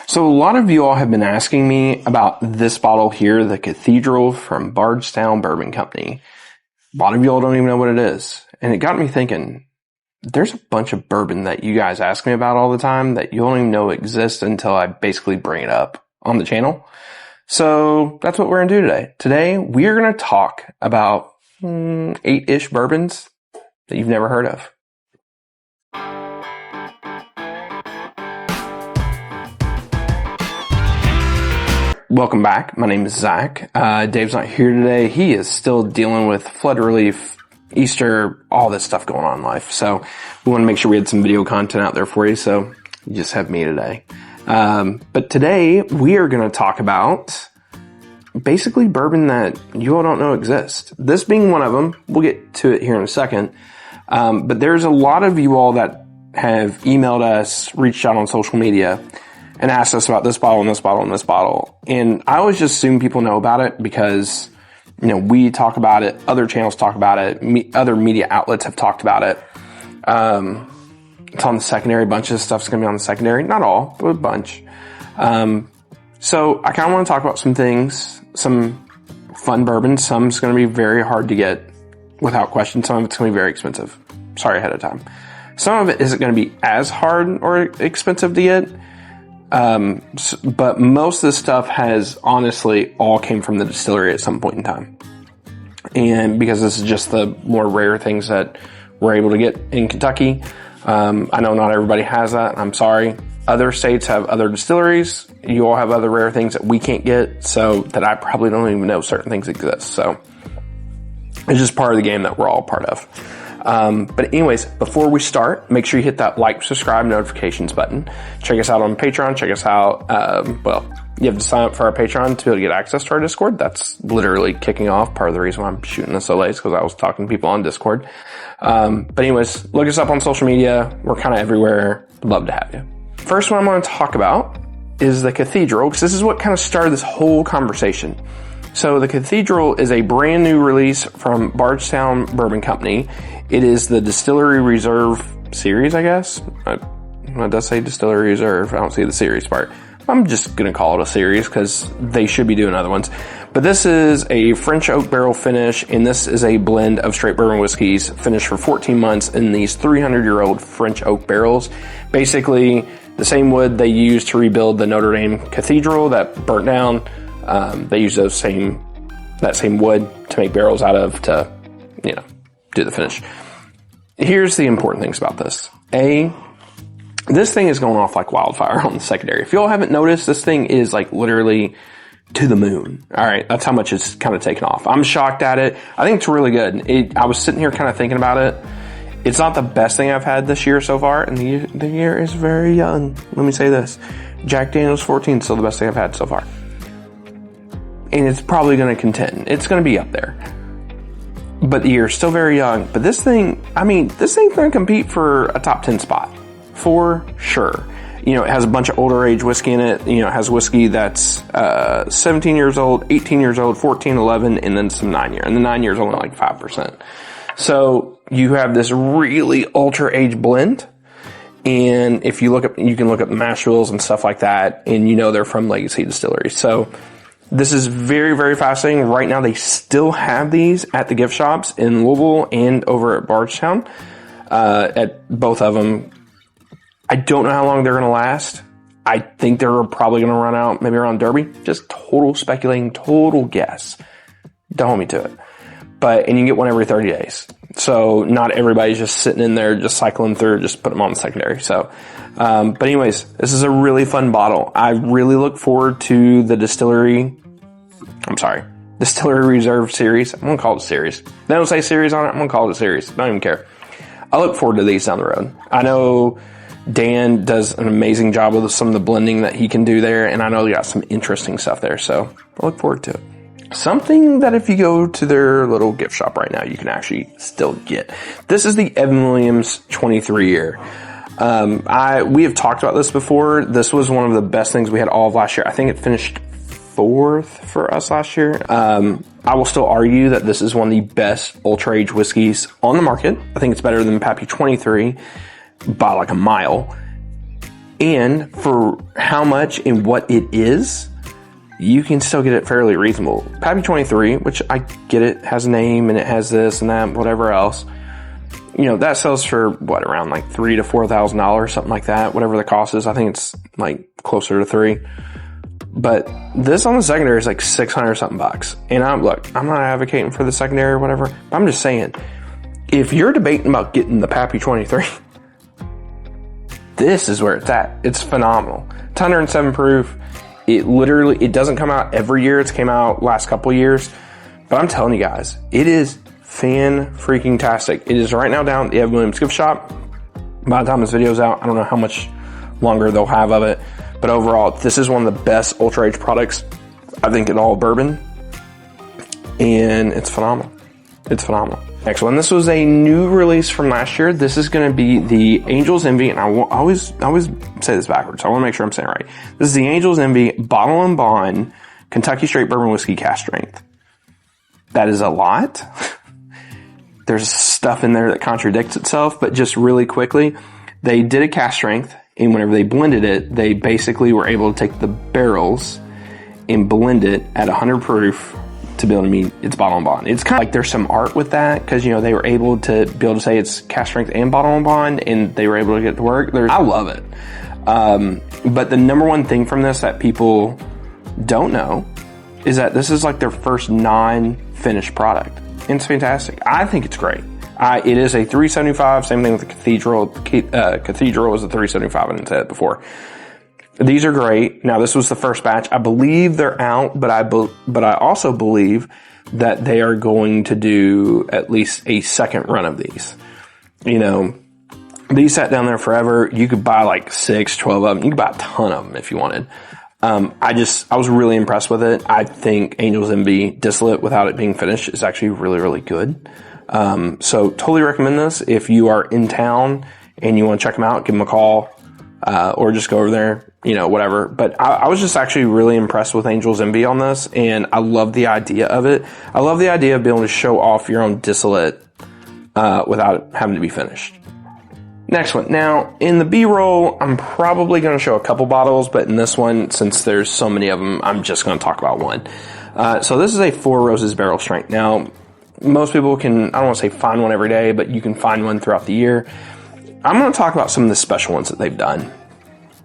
So a lot of you all have been asking me about this bottle here, the Cathedral from Bardstown Bourbon Company. A lot of you all don't even know what it is. And it got me thinking, there's a bunch of bourbon that you guys ask me about all the time that you don't even know exists until I basically bring it up on the channel. So that's what we're going to do today. Today, we are going to talk about 8-ish bourbons that you've never heard of. Welcome back. My name is Zach. Dave's not here today. He is still dealing with flood relief, Easter, all this stuff going on in life. So we want to make sure we had some video content out there for you. So you just have me today. But today we are going to talk about basically bourbon that you all don't know exists. This being one of them. We'll get to it here in a second. But there's a lot of you all that have emailed us, reached out on social media, and asked us about this bottle and this bottle and this bottle. And I always just assume people know about it because, you know, we talk about it, other channels talk about it, other media outlets have talked about it. It's on the secondary. A bunch of stuff's going to be on the secondary. Not all, but a bunch. So I kind of want to talk about some things, some fun bourbon. Some's going to be very hard to get without question. Some of it's going to be very expensive. Sorry ahead of time. Some of it isn't going to be as hard or expensive to get. But most of this stuff has honestly all came from the distillery at some point in time. And because this is just the more rare things that we're able to get in Kentucky. I know not everybody has that. I'm sorry. Other states have other distilleries. You all have other rare things that we can't get, so that I probably don't even know certain things exist. So it's just part of the game that we're all part of. But anyways, before we start, make sure you hit that like, subscribe, notifications button. Check us out on Patreon. Check us out. You have to sign up for our Patreon to be able to get access to our Discord. That's literally kicking off. Part of the reason why I'm shooting this so late is because I was talking to people on Discord. But anyways, look us up on social media. We're kind of everywhere. Love to have you. First one I'm going to talk about is the Cathedral, because this is what kind of started this whole conversation. So the Cathedral is a brand new release from Bardstown Bourbon Company. It is the Distillery Reserve series, I guess. It does say Distillery Reserve. I don't see the series part. I'm just going to call it a series because they should be doing other ones. But this is a French oak barrel finish, and this is a blend of straight bourbon whiskeys finished for 14 months in these 300-year-old French oak barrels. Basically, the same wood they used to rebuild the Notre Dame Cathedral that burnt down. They use that same wood to make barrels out of to, do the finish. Here's the important things about this. This thing is going off like wildfire on the secondary. If y'all haven't noticed, this thing is like literally to the moon. All right. That's how much it's kind of taken off. I'm shocked at it. I think it's really good. I was sitting here kind of thinking about it. It's not the best thing I've had this year so far, and the year is very young. Let me say this. Jack Daniel's 14 is still the best thing I've had so far. And it's probably going to contend. It's going to be up there. But the year's still very young. But this thing's going to compete for a top 10 spot. For sure. It has a bunch of older age whiskey in it. It has whiskey that's 17 years old, 18 years old, 14, 11, and then some 9 year. And the 9 years only like 5%. So you have this really ultra age blend. And if you can look up mash bills and stuff like that, and they're from Legacy Distillery. So this is very, very fascinating. Right now, they still have these at the gift shops in Louisville and over at Bardstown, at both of them. I don't know how long they're going to last. I think they're probably going to run out maybe around Derby. Just total speculating, total guess. Don't hold me to it. And you can get one every 30 days. So not everybody's just sitting in there, just cycling through, just put them on the secondary. So, but anyways, this is a really fun bottle. I really look forward to the Distillery Reserve series. I'm going to call it a series. They don't say series on it. I'm going to call it a series. Don't even care. I look forward to these down the road. I know Dan does an amazing job with some of the blending that he can do there, and I know they got some interesting stuff there. So I look forward to it. Something that if you go to their little gift shop right now, you can actually still get. This is the Evan Williams 23 year. We have talked about this before. This was one of the best things we had all of last year. I think it finished 4th for us last year. I will still argue that this is one of the best ultra age whiskeys on the market. I think it's better than Pappy 23 by like a mile. And for how much and what it is, you can still get it fairly reasonable. Pappy 23, which I get it, has a name and it has this and that, whatever else. You know, that sells for what, around like $3,000 to $4,000, something like that, whatever the cost is. I think it's like closer to $3,000. But this on the secondary is like 600 something bucks. And I'm not advocating for the secondary or whatever, but I'm just saying, if you're debating about getting the Pappy 23, this is where it's at. It's phenomenal. It's 107 proof. It doesn't come out every year. It's came out last couple of years. But I'm telling you guys, it is fan-freaking-tastic. It is right now down at the Evan Williams gift shop. By the time this video's out, I don't know how much longer they'll have of it. But overall, this is one of the best ultra-aged products, I think, in all bourbon. And it's phenomenal. It's phenomenal. Next one. This was a new release from last year. This is going to be the Angel's Envy. And I always say this backwards. So I want to make sure I'm saying it right. This is the Angel's Envy Bottle and Bond Kentucky Straight Bourbon Whiskey Cask Strength. That is a lot. There's stuff in there that contradicts itself, but just really quickly, they did a cask strength, and whenever they blended it, they basically were able to take the barrels and blend it at 100 proof to be able to meet its bottle and bond. It's kind of like there's some art with that, because, you know, they were able to be able to say it's cask strength and bottle and bond, and they were able to get it to work. I love it. But the number one thing from this that people don't know is that this is like their first non-finished product. It's fantastic. I think it's great. It is a 375. Same thing with the Cathedral. Cathedral was a 375. I didn't say it before. These are great. Now, this was the first batch. I believe they're out, but I also believe that they are going to do at least a second run of these. You know, these sat down there forever. You could buy like 6, 12 of them. You could buy a ton of them if you wanted. I was really impressed with it. I think Angel's Envy distillate without it being finished is actually really, really good. So totally recommend this. If you are in town and you want to check them out, give them a call, or just go over there, you know, whatever. But I was just actually really impressed with Angel's Envy on this, and I love the idea of it. I love the idea of being able to show off your own distillate, without having to be finished. Next one. Now, in the B-roll, I'm probably going to show a couple bottles, but in this one, since there's so many of them, I'm just going to talk about one. So this is a Four Roses barrel strength. Now, most people can, I don't want to say find one every day, but you can find one throughout the year. I'm going to talk about some of the special ones that they've done.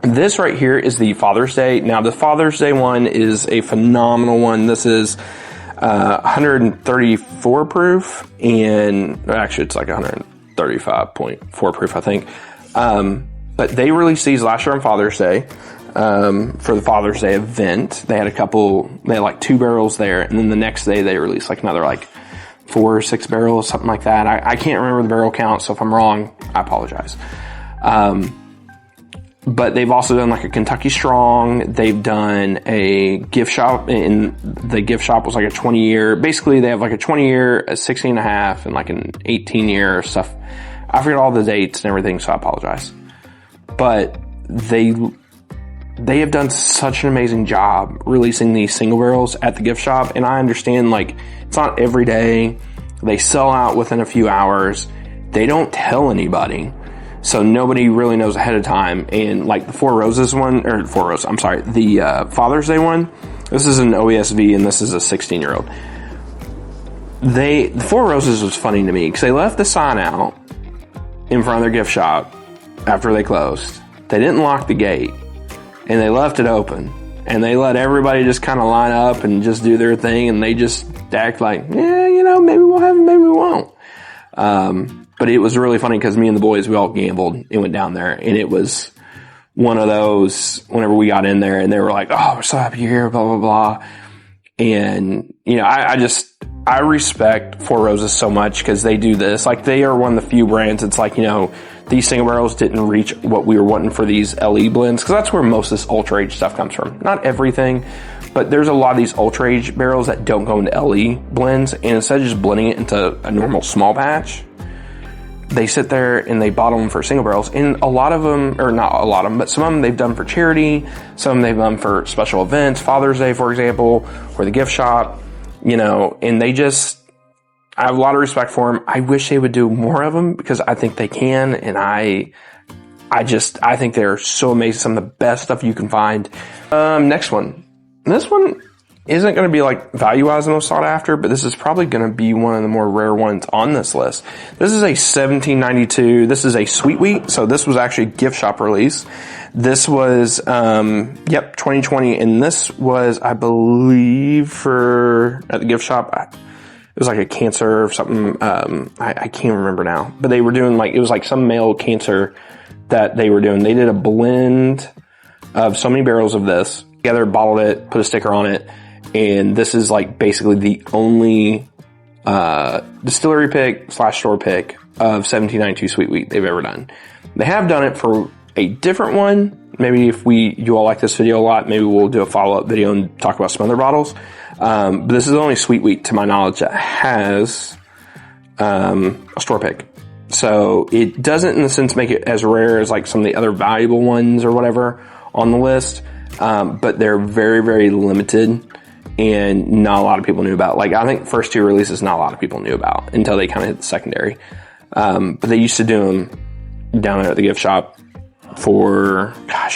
This right here is the Father's Day. Now, the Father's Day one is a phenomenal one. This is 134 proof, and actually it's like 135.4 proof, I think. But they released these last year on Father's Day, for the Father's Day event. They had like 2 barrels there, and then the next day they released like another like 4 or 6 barrels, something like that. I can't remember the barrel count, so if I'm wrong, I apologize. But they've also done like a Kentucky Strong. They've done a gift shop, and the gift shop was like a 20-year. Basically, they have like a 20-year, a 16.5, and like an 18-year stuff. I forget all the dates and everything, so I apologize. But they have done such an amazing job releasing these single barrels at the gift shop. And I understand, like, it's not every day. They sell out within a few hours. They don't tell anybody, so nobody really knows ahead of time. And like the the Father's Day one, this is an OESV, and this is a 16-year-old. The Four Roses was funny to me because they left the sign out in front of their gift shop after they closed. They didn't lock the gate, and they left it open, and they let everybody just kind of line up and just do their thing, and they just act like, yeah, you know, maybe we'll have it, maybe we won't. But it was really funny because me and the boys, we all gambled and went down there, and it was one of those whenever we got in there and they were like, oh, we're so happy you're here, blah, blah, blah. And, you know, I respect Four Roses so much because they do this. Like, they are one of the few brands. It's like, you know, these single barrels didn't reach what we were wanting for these LE blends, because that's where most of this ultra age stuff comes from. Not everything, but there's a lot of these ultra age barrels that don't go into LE blends, and instead of just blending it into a normal small batch, they sit there and they bottle them for single barrels. And a lot of them, or not a lot of them, but some of them they've done for charity, some they've done for special events, Father's Day, for example, or the gift shop, you know, and I have a lot of respect for them. I wish they would do more of them because I think they can, and I I think they're so amazing. Some of the best stuff you can find. Next one. This one isn't going to be like value-wise the most sought after, but this is probably going to be one of the more rare ones on this list. This is a 1792. This is a sweet wheat. So this was actually a gift shop release. This was, 2020. And this was, I believe, at the gift shop, it was like a cancer or something. I can't remember now, but they were doing it was like some male cancer that they were doing. They did a blend of so many barrels of this together, bottled it, put a sticker on it. And this is like basically the only, distillery pick / store pick of 1792 sweet wheat they've ever done. They have done it for a different one. Maybe if you all like this video a lot, maybe we'll do a follow-up video and talk about some other bottles. But this is the only sweet wheat, to my knowledge, that has a store pick. So it doesn't, in a sense, make it as rare as like some of the other valuable ones or whatever on the list. But they're very, very limited and not a lot of people knew about. Like, I think the first 2 releases, not a lot of people knew about until they kind of hit the secondary. But they used to do them down there at the gift shop for, I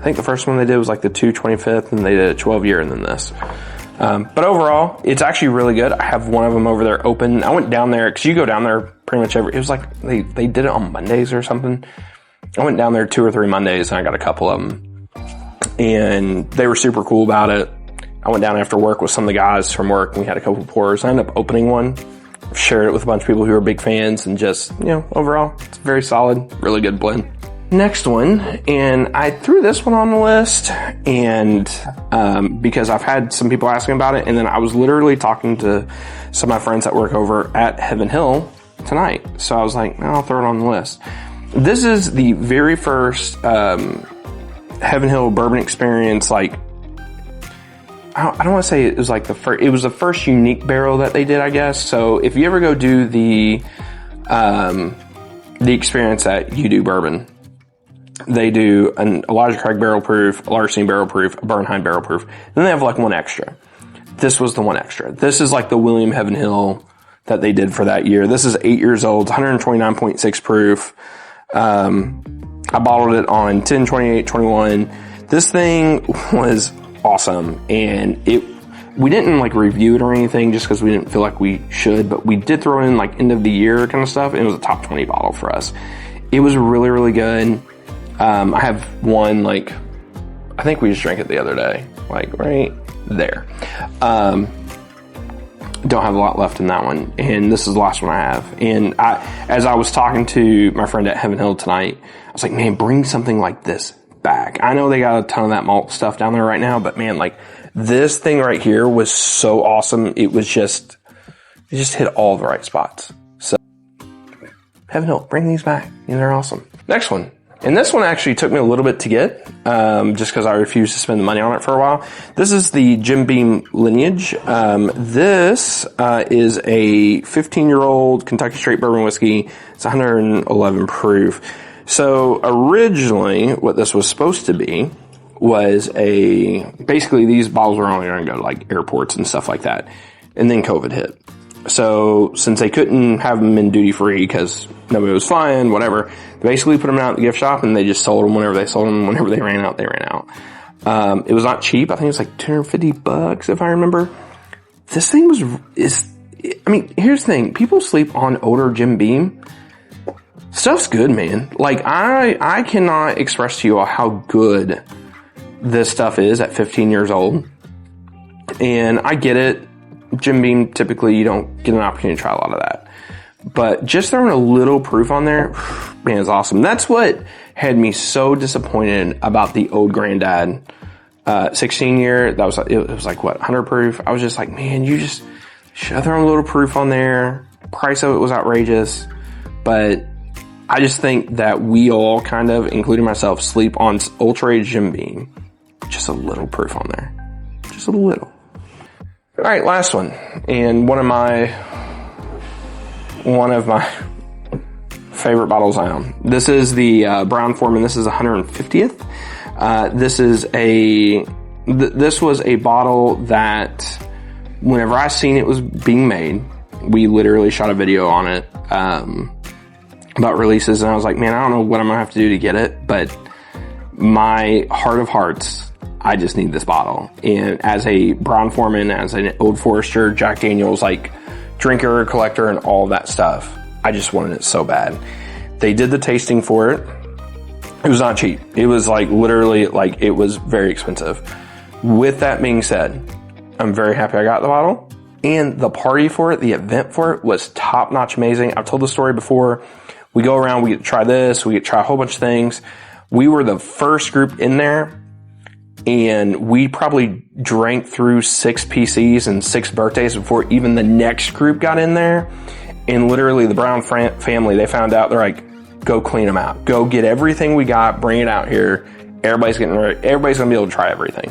think the first one they did was like the 225th, and they did a 12-year and then this. But overall, it's actually really good. I have one of them over there open. I went down there, because you go down there pretty much it was like they did it on Mondays or something. I went down there 2 or 3 Mondays, and I got a couple of them. And they were super cool about it. I went down after work with some of the guys from work, and we had a couple of pours. I ended up opening one, shared it with a bunch of people who are big fans, and just, overall, it's very solid, really good blend. Next one, and I threw this one on the list, and because I've had some people asking about it, and then I was literally talking to some of my friends that work over at Heaven Hill tonight, so I was like, I'll throw it on the list. This is the very first Heaven Hill bourbon experience. Like, I don't want to say it was like it was the first unique barrel that they did, I guess. So if you ever go do the experience at You Do Bourbon, they do an Elijah Craig barrel proof, a Larceny barrel proof, a Bernheim barrel proof. Then they have like one extra. This was the one extra. This is like the William Heaven Hill that they did for that year. This is 8 years old, 129.6 proof. I bottled it on 10/28/21. This thing was awesome, and we didn't like review it or anything just because we didn't feel like we should, but we did throw in like end of the year kind of stuff, and it was a top 20 bottle for us. It was really, really good. I have one, like, I think we just drank it the other day, like right there. Don't have a lot left in that one, and this is the last one I have. And as I was talking to my friend at Heaven Hill tonight, I was like, man, bring something like this back. I know they got a ton of that malt stuff down there right now, but man, like, this thing right here was so awesome. It just hit all the right spots. So Heaven Hill, bring these back. They're awesome. Next one. And this one actually took me a little bit to get, just because I refused to spend the money on it for a while. This is the Beam Lineage. This is a 15-year-old Kentucky straight bourbon whiskey. It's 111 proof. So originally, what this was supposed to be was basically these bottles were only going to go to like airports and stuff like that. And then COVID hit. So since they couldn't have them in duty free because nobody was flying, whatever, they basically put them out at the gift shop, and they just sold them whenever they sold them. Whenever they ran out, they ran out. It was not cheap. I think it was like $250 if I remember. This thing I mean, here's the thing. People sleep on older Jim Beam. Stuff's good, man. Like, I cannot express to you all how good this stuff is at 15 years old. And I get it. Jim Beam, typically you don't get an opportunity to try a lot of that. But just throwing a little proof on there, man, it's awesome. That's what had me so disappointed about the old Granddad 16-year. It was like, what, 100 proof? I was just like, man, you just should have thrown a little proof on there. Price of it was outrageous. But I just think that we all kind of, including myself, sleep on ultra-aged Jim Beam. Just a little proof on there. Just a little. All right, last one. And one of my favorite bottles I own. This is the Brown-Forman. This is 150th. This was a bottle that whenever I seen it was being made, we literally shot a video on it. about releases, and I was like, man, I don't know what I'm gonna have to do to get it, but my heart of hearts, I just need this bottle. And as a Brown-Forman, as an Old Forester, Jack Daniel's like drinker, collector, and all that stuff, I just wanted it so bad. They did the tasting for it. It was not cheap. It was like literally like it was very expensive. With that being said, I'm very happy I got the bottle. And the party for it, the event for it was top-notch amazing. I've told the story before. We go around, we get to try this, we get to try a whole bunch of things. We were the first group in there, and we probably drank through 6 PCs and 6 birthdays before even the next group got in there. And literally the Brown family, they found out, they're like, go clean them out. Go get everything we got, bring it out here. Everybody's getting ready. Everybody's going to be able to try everything.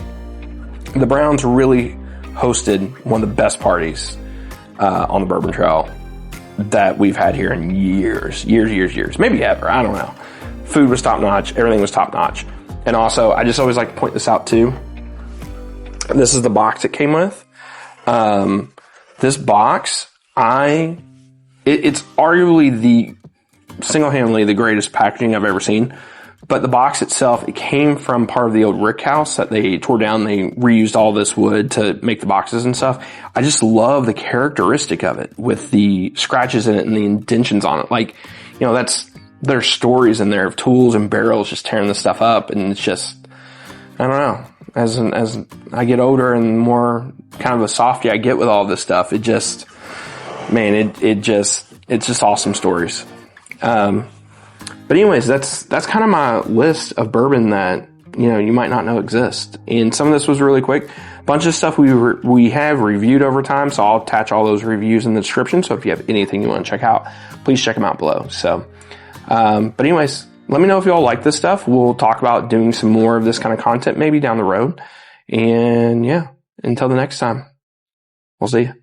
The Browns really hosted one of the best parties on the Bourbon Trail that we've had here in years, maybe ever. I don't know. Food was top notch. Everything was top notch. And also, I just always like to point this out too. This is the box it came with. This box, it's arguably single-handedly the greatest packaging I've ever seen. But the box itself, it came from part of the old rick house that they tore down. They reused all this wood to make the boxes and stuff. I just love the characteristic of it with the scratches in it and the indentions on it. Like, you know, there's stories in there of tools and barrels just tearing this stuff up. And it's just, I don't know. As I get older and more kind of a softy I get with all this stuff, it just, man, it's just awesome stories. But anyways, that's kind of my list of bourbon that, you know, you might not know exist. And some of this was really quick. A bunch of stuff we have reviewed over time, so I'll attach all those reviews in the description. So if you have anything you want to check out, please check them out below. So, but anyways, let me know if you all like this stuff. We'll talk about doing some more of this kind of content maybe down the road. And yeah, until the next time, we'll see you.